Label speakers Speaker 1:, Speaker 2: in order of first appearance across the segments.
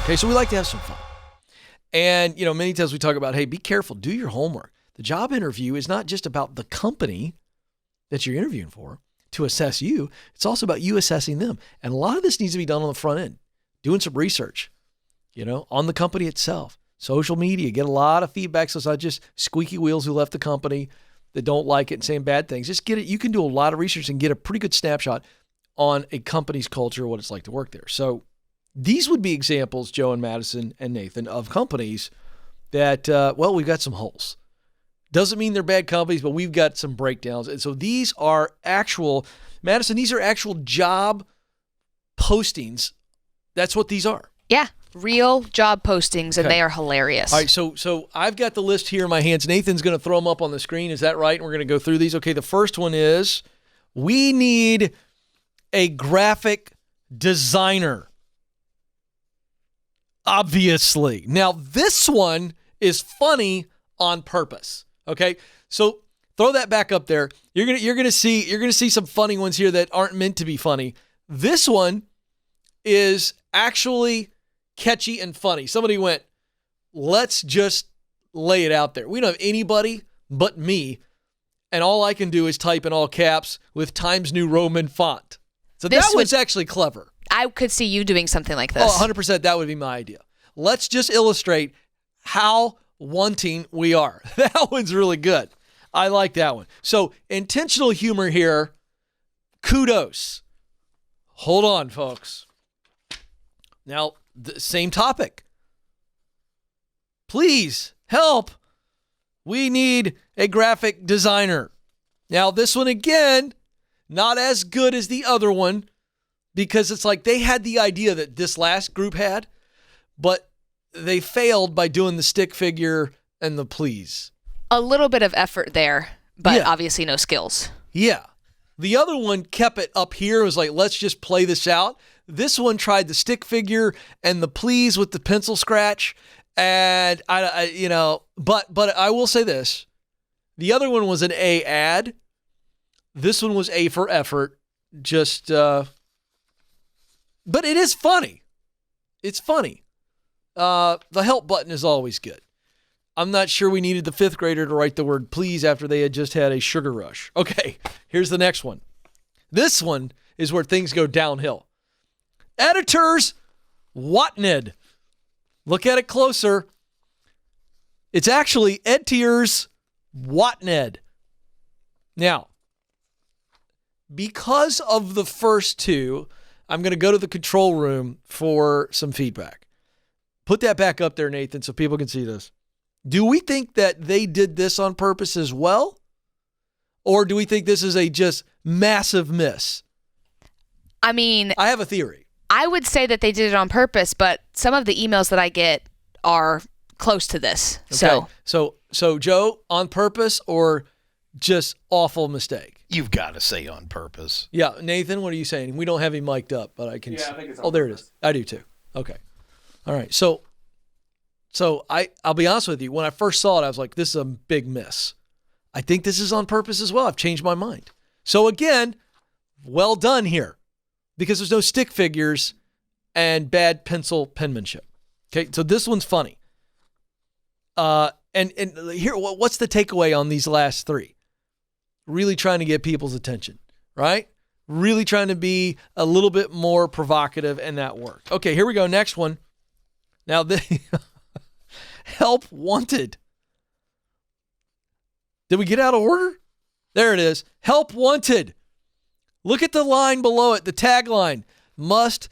Speaker 1: Okay, so we like to have some fun. And, many times we talk about, hey, be careful, do your homework. The job interview is not just about the company that you're interviewing for to assess you. It's also about you assessing them. And a lot of this needs to be done on the front end, doing some research, on the company itself. Social media, get a lot of feedback. So it's not just squeaky wheels who left the company that don't like it and saying bad things. Just get it. You can do a lot of research and get a pretty good snapshot on a company's culture, what it's like to work there. So these would be examples, Joe and Madison and Nathan, of companies that, we've got some holes. Doesn't mean they're bad companies, but we've got some breakdowns. And so these are actual, Madison, these are actual job postings. That's what these are.
Speaker 2: Yeah, real job postings, and
Speaker 1: Okay.
Speaker 2: they are hilarious.
Speaker 1: All right, so I've got the list here in my hands. Nathan's going to throw them up on the screen. Is that right? And we're going to go through these. Okay, the first one is, we need a graphic designer. Obviously. Now, this one is funny on purpose. Okay, so throw that back up there. You're gonna see some funny ones here that aren't meant to be funny. This one is actually catchy and funny. Somebody went, let's just lay it out there. We don't have anybody but me, and all I can do is type in all caps with Times New Roman font. So that was actually clever.
Speaker 2: I could see you doing something like this.
Speaker 1: Oh, 100%. That would be my idea. Let's just illustrate how wanting we are. That one's really good. I like that one. So intentional humor here. Kudos. Hold on, folks. Now, the same topic. Please help. We need a graphic designer. Now, this one again, not as good as the other one, because it's like they had the idea that this last group had, but they failed by doing the stick figure and the please.
Speaker 2: A little bit of effort there, but
Speaker 1: Yeah.
Speaker 2: obviously no skills.
Speaker 1: Yeah. The other one kept it up here. It was like, let's just play this out. This one tried the stick figure and the please with the pencil scratch. And but I will say this. The other one was an A ad. This one was A for effort. But it is funny. It's funny. The help button is always good. I'm not sure we needed the fifth grader to write the word please after they had just had a sugar rush. Okay, here's the next one. This one is where things go downhill. Editors, Watned. Look at it closer. It's actually Editors, Watned. Now, because of the first two, I'm going to go to the control room for some feedback. Put that back up there, Nathan, so people can see this. Do we think that they did this on purpose as well? Or do we think this is a just massive miss?
Speaker 2: I mean,
Speaker 1: I have a theory.
Speaker 2: I would say that they did it on purpose, but some of the emails that I get are close to this.
Speaker 1: Okay. So Joe, on purpose or just awful mistake?
Speaker 3: You've got to say on purpose.
Speaker 1: Yeah, Nathan, what are you saying? We don't have him mic'd up, but I can see.
Speaker 4: I think it's
Speaker 1: Oh, there it is. I do too. Okay. All right. So I'll be honest with you. When I first saw it, I was like, this is a big miss. I think this is on purpose as well. I've changed my mind. So again, well done here, because there's no stick figures and bad pencil penmanship. Okay. So this one's funny. And here, what's the takeaway on these last three? Really trying to get people's attention, right? Really trying to be a little bit more provocative, and that worked. Okay, here we go. Next one. Now, help wanted. Did we get out of order? There it is. Help wanted. Look at the line below it. The tagline, must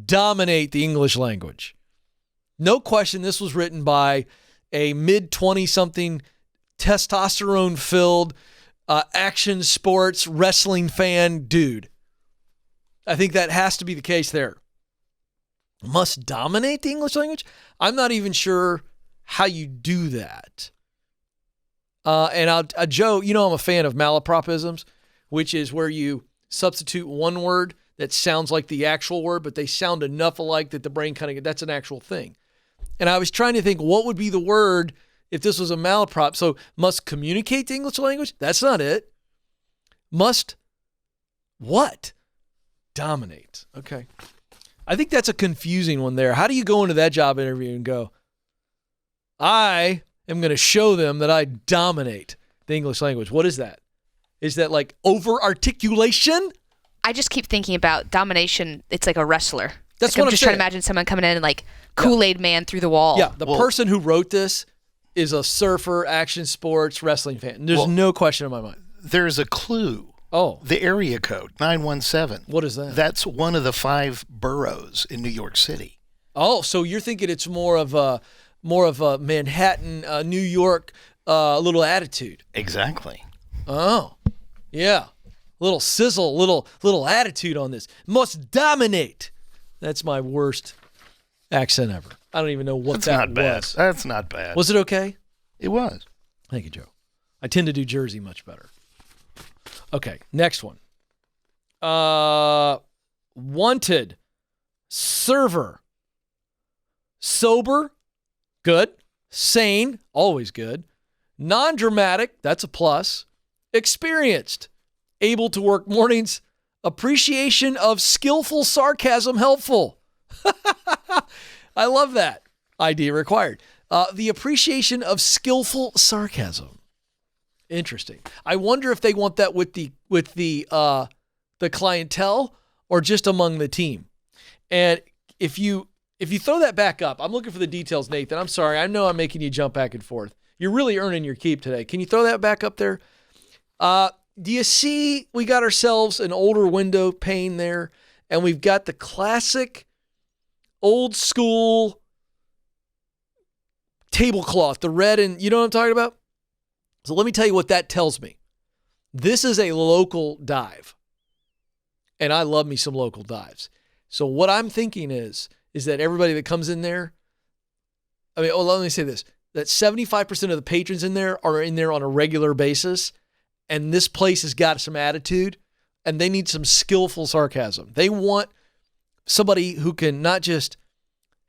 Speaker 1: dominate the English language. No question, this was written by a mid-20-something, testosterone-filled, action sports wrestling fan dude. I think that has to be the case there. Must dominate the English language? I'm not even sure how you do that. Joe, you know I'm a fan of malapropisms, which is where you substitute one word that sounds like the actual word, but they sound enough alike that the brain kind of, that's an actual thing. And I was trying to think, what would be the word if this was a malaprop? So must communicate the English language? That's not it. Must what? Dominate. Okay. I think that's a confusing one there. How do you go into that job interview and go, I am going to show them that I dominate the English language? What is that? Is that like over-articulation?
Speaker 2: I just keep thinking about domination. It's like a wrestler.
Speaker 1: That's
Speaker 2: like
Speaker 1: what
Speaker 2: I'm just
Speaker 1: saying.
Speaker 2: trying to imagine someone coming in and like Kool-Aid Man through the wall.
Speaker 1: Yeah, the person who wrote this is a surfer, action sports, wrestling fan. There's no question in my mind.
Speaker 3: There's a clue.
Speaker 1: Oh.
Speaker 3: The area code, 917.
Speaker 1: What is that?
Speaker 3: That's one of the 5 boroughs in New York City.
Speaker 1: Oh, so you're thinking it's more of a Manhattan, New York little attitude.
Speaker 3: Exactly.
Speaker 1: Oh, yeah. Little sizzle, little attitude on this. Must dominate. That's my worst accent ever. I don't even know what that was.
Speaker 3: That's not bad.
Speaker 1: Was it okay?
Speaker 3: It was.
Speaker 1: Thank you, Joe. I tend to do Jersey much better. Okay, next one. Wanted. Server. Sober. Good. Sane. Always good. Non-dramatic. That's a plus. Experienced. Able to work mornings. Appreciation of skillful sarcasm helpful. I love that. ID required. The appreciation of skillful sarcasm. Interesting. I wonder if they want that with the clientele or just among the team. And if you throw that back up, I'm looking for the details, Nathan. I'm sorry. I know I'm making you jump back and forth. You're really earning your keep today. Can you throw that back up there? Do you see we got ourselves an older window pane there, and we've got the classic old school tablecloth, the red, and you know what I'm talking about? So let me tell you what that tells me. This is a local dive, and I love me some local dives. So what I'm thinking is that everybody that comes in there, let me say this, that 75% of the patrons in there are in there on a regular basis, and this place has got some attitude, and they need some skillful sarcasm. They want somebody who can not just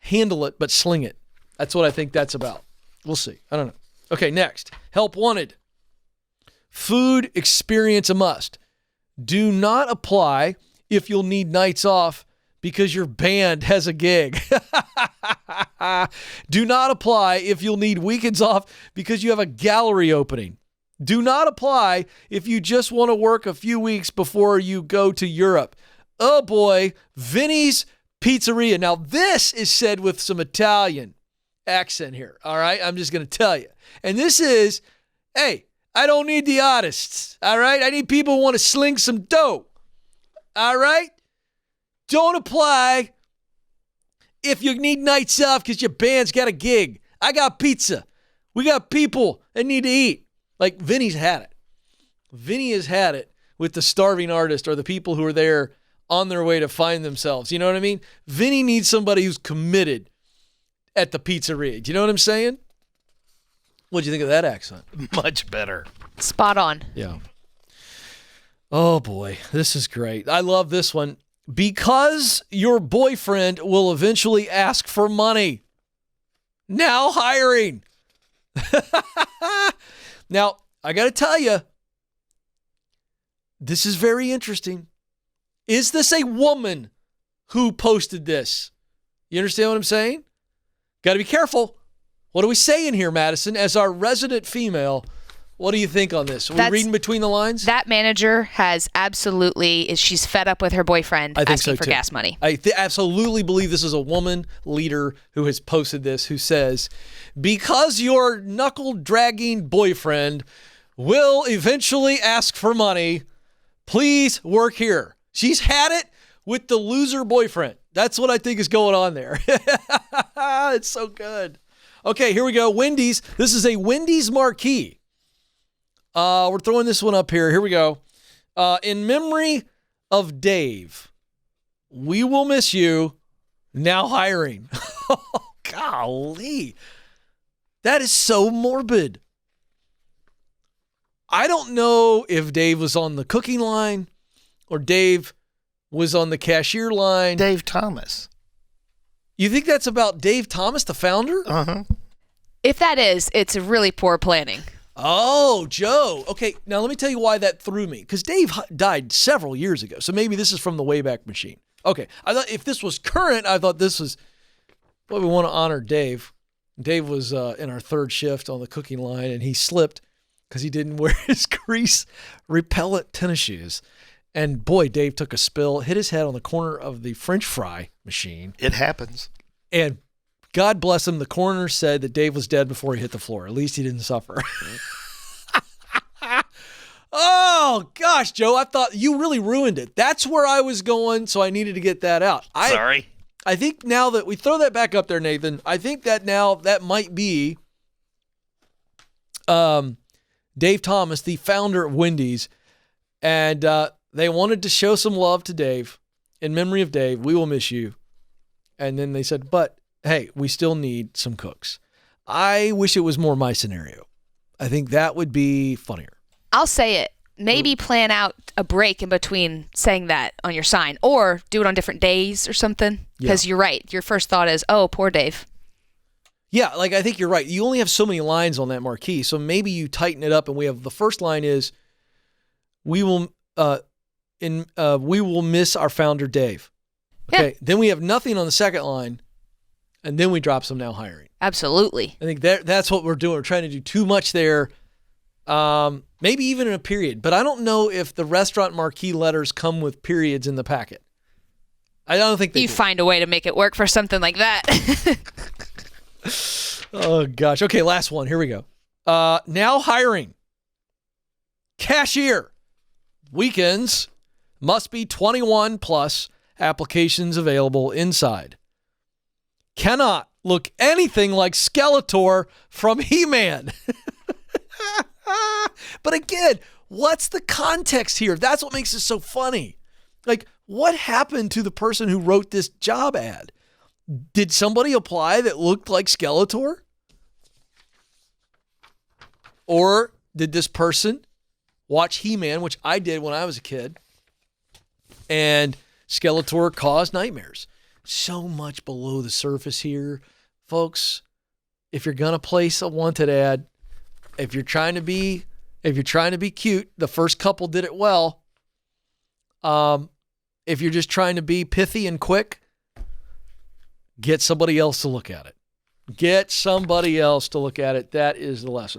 Speaker 1: handle it, but sling it. That's what I think that's about. We'll see. I don't know. Okay, next. Help wanted. Food experience a must. Do not apply if you'll need nights off because your band has a gig. Do not apply if you'll need weekends off because you have a gallery opening. Do not apply if you just want to work a few weeks before you go to Europe. Oh boy, Vinny's Pizzeria. Now this is said with some Italian accent here, all right? I'm just going to tell you. And this is, hey, I don't need the artists, all right? I need people who want to sling some dough, all right? Don't apply if you need nights off because your band's got a gig. I got pizza. We got people that need to eat. Like Vinny's had it. Vinny has had it with the starving artist or the people who are there on their way to find themselves. You know what I mean? Vinny needs somebody who's committed at the pizzeria. Do you know what I'm saying? What'd you think of that accent?
Speaker 3: Much better.
Speaker 2: Spot on.
Speaker 1: Yeah. Oh boy, this is great. I love this one. Because your boyfriend will eventually ask for money. Now hiring. Now, I got to tell you, this is very interesting. Is this a woman who posted this? You understand what I'm saying? Got to be careful. What are we saying here, Madison? As our resident female, what do you think on this? Are we reading between the lines?
Speaker 2: That manager has absolutely, she's fed up with her boyfriend asking for gas money.
Speaker 1: I absolutely believe this is a woman leader who has posted this, who says, because your knuckle-dragging boyfriend will eventually ask for money, please work here. She's had it with the loser boyfriend. That's what I think is going on there. It's so good. Okay, here we go. Wendy's. This is a Wendy's marquee. We're throwing this one up here. Here we go. In memory of Dave, we will miss you. Now hiring. Golly. That is so morbid. I don't know if Dave was on the cooking line or Dave was on the cashier line.
Speaker 3: Dave Thomas.
Speaker 1: You think that's about Dave Thomas, the founder?
Speaker 3: Uh-huh.
Speaker 2: If that is, it's really poor planning.
Speaker 1: Oh, Joe. Okay, now let me tell you why that threw me. Because Dave died several years ago, so maybe this is from the Wayback Machine. Okay. I thought if this was current, I thought this was, well, we want to honor Dave. Dave was in our third shift on the cooking line, and he slipped because he didn't wear his grease repellent tennis shoes. And boy, Dave took a spill, hit his head on the corner of the French fry machine.
Speaker 3: It happens.
Speaker 1: And God bless him, the coroner said that Dave was dead before he hit the floor. At least he didn't suffer. Oh, gosh, Joe, I thought you really ruined it. That's where I was going, so I needed to get that out.
Speaker 3: Sorry.
Speaker 1: I think now that we throw that back up there, Nathan, I think that now that might be Dave Thomas, the founder of Wendy's, and they wanted to show some love to Dave. In memory of Dave, we will miss you. And then they said, but hey, we still need some cooks. I wish it was more my scenario. I think that would be funnier.
Speaker 2: I'll say it. Maybe plan out a break in between saying that on your sign, or do it on different days or something. Because you're right. Your first thought is, oh, poor Dave.
Speaker 1: Yeah, like I think you're right. You only have so many lines on that marquee, so maybe you tighten it up, and we have the first line is, we will miss our founder Dave. Okay, Then we have nothing on the second line, and then we drop some now hiring.
Speaker 2: Absolutely.
Speaker 1: I think that's what we're doing. We're trying to do too much there. Maybe even in a period, but I don't know if the restaurant marquee letters come with periods in the packet. I don't think they do.
Speaker 2: Find a way to make it work for something like that.
Speaker 1: Oh, gosh. Okay, last one. Here we go. Now hiring. Cashier. Weekends. Must be 21 plus. Applications available inside. Cannot look anything like Skeletor from He-Man. But again, what's the context here? That's what makes it so funny. Like, what happened to the person who wrote this job ad? Did somebody apply that looked like Skeletor? Or did this person watch He-Man, which I did when I was a kid, and Skeletor caused nightmares? So much below the surface here. Folks, if you're going to place a wanted ad, if you're trying to be cute, the first couple did it well. If you're just trying to be pithy and quick, get somebody else to look at it. Get somebody else to look at it. That is the lesson.